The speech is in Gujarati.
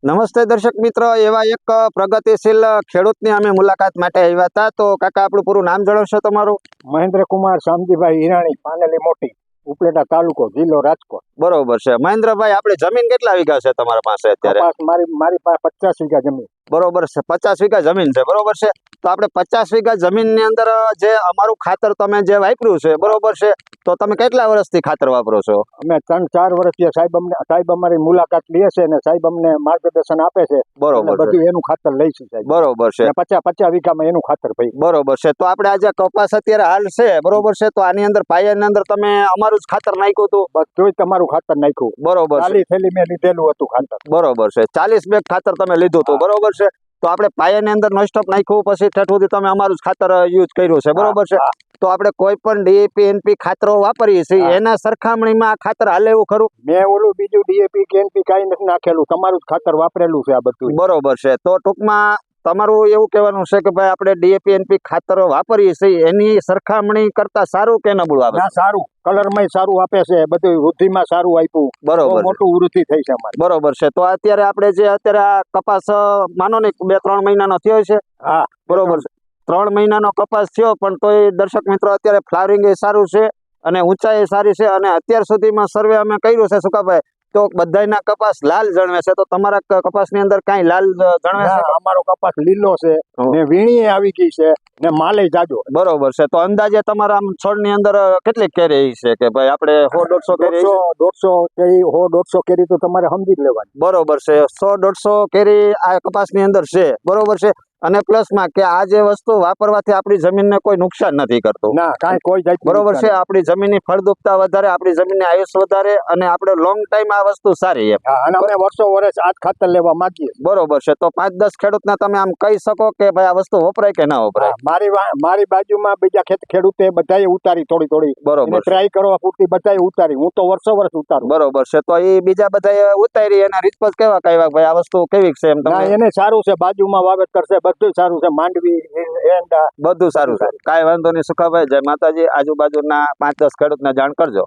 નમસ્તે દર્શક મિત્રો, એવા એક પ્રગતિશીલ ખેડૂતની અમે મુલાકાત માટે આવ્યા હતા. તો કાકા, આપણું પૂરું નામ જણાવશો તમારું? મહેન્દ્રકુમાર શામજીભાઈ હિરાણી, પાનેલી મોટી, ઉપલેટા તાલુકો, જિલ્લો રાજકોટ. બરોબર છે મહેન્દ્રભાઈ, આપણે જમીન કેટલા વીઘા છે તમારા પાસે અત્યારે? મારી પાસે 50 વીઘા જમીન. બરોબર છે, 50 વીઘા જમીન છે. બરોબર છે. તો આપણે 50 વીઘા જમીનની અંદર જે અમારું ખાતર તમે જે વાપર્યું છે, બરોબર છે, તો તમે કેટલા વર્ષથી ખાતર વાપરો છો? અમે 3-4 વર્ષથી સાહેબ અમારી મુલાકાત લે છે અને સાહેબ અમને માર્ગદર્શન આપે છે. બરોબર છે. બધું એનું ખાતર લઈશું સાહેબ. બરોબર છે. 50 વીઘામાં એનું ખાતર ભાઈ. બરોબર છે. તો આપણે આજે કપાસ અત્યારે હાલ છે, બરોબર છે, તો આની અંદર પાયાની અંદર તમે અમારું જ ખાતર નાખ્યું હતું? બધું તમારું ખાતર નાખ્યું. બરોબર. 40 થેલી મેં લીધેલું હતું ખાતર. બરોબર છે. 40 બેગ ખાતર તમે લીધું હતું. બરોબર છે. તો આપણે પાયાની અંદર નોનસ્ટોપ નાખ્યું, પછી ઠેઠ સુધી તમે અમારું જ ખાતર યુઝ કર્યું છે. બરોબર છે. તો આપણે કોઈ પણ ડીએપી એનપી ખાતરો વાપરીએ છીએ, એના સરખામણીમાં આ ખાતર હાલે એવું ખરું? મેં ઓલું બીજું ડીએપી કે એનપી કાંઈ નથી નાખેલું, તમારું જ ખાતર વાપરેલું છે આ બધું. બરોબર છે. તો ટૂંકમાં તમારું એવું કહેવાનું છે કે ભાઈ આપણે ડીએપી એનપી ખાતરો વાપરીએ છીએ, એની સરખામણી કરતા સારું કે નબળું આવે? ના, સારું. કલરમાં સારું આપે છે, બધું વૃદ્ધિમાં સારું આપ્યું. બરોબર. મોટું વૃદ્ધિ થઈ છે અમારે. બરોબર છે. તો અત્યારે આપણે જે અત્યારે આ કપાસ માનો ને 2-3 મહિનાનો થયો છે. હા, બરોબર છે. 3 મહિનાનો કપાસ થયો, પણ તોય દર્શક મિત્રો અત્યારે ફ્લાવરિંગ એ સારું છે અને ઊંચાઈ સારી છે. અને અત્યાર સુધીમાં સર્વે અમે કર્યું છે સુકાભાઈ, તો બધાયના કપાસ લાલ જણવે છે. તો તમારા કપાસની અંદર કાંઈ લાલ જણવે છે? અમારો કપાસ લીલો છે ને વીણી આવી ગઈ છે ને માલે જાજો. બરોબર છે. તો અંદાજે તમારા આમ છોડની અંદર કેટલી કેરી છે કે ભાઈ આપણે 100-150 કેરી? 100-150 કેરી, 100-150 કેરી તો તમારે સમજી જ લેવાની. બરોબર છે. 100-150 કેરી આ કપાસની અંદર છે. બરોબર છે. અને પ્લસમાં કે આ જે વસ્તુ વાપરવાથી આપણી જમીનને કોઈ નુકસાન નથી કરતું. ના, કાંઈ કોઈ જાત. બરોબર છે. આપણી જમીનની ફળદ્રુપતા વધારે, આપણી જમીનની આયુષ્ય વધારે અને આપણે લોંગ ટાઈમ આ વસ્તુ સારી એમ. અને અમે વર્ષો વર્ષ આ ખાતર લેવા માંગીએ. બરોબર છે. તો 5-10 ખેડૂતને તમે આમ કહી શકો કે ભાઈ આ વસ્તુ વપરાય કે ના વપરાય? મારી બાજુમાં બીજા ખેડૂતે બધાએ ઉતારી થોડી. બરોબર. ટ્રાય કરવા પૂરતી બધાએ ઉતારી. હું તો વર્ષો વર્ષ ઉતારું. બરોબર છે. તો એ બીજા બધાએ ઉતારી, એના રિસ્પોન્સ કેવા કહેવા ભાઈ આ વસ્તુ કેવી છે એમ? ના, એને સારું છે. બાજુમાં વાવેતર છે, બધું સારું છે. માંડવી એંડા બધું સારું છે. કાંઈ વાંધો નહીં સુખાભાઈ. જય માતાજી. આજુબાજુના 5-10 ખેડૂતને જાણ કરજો.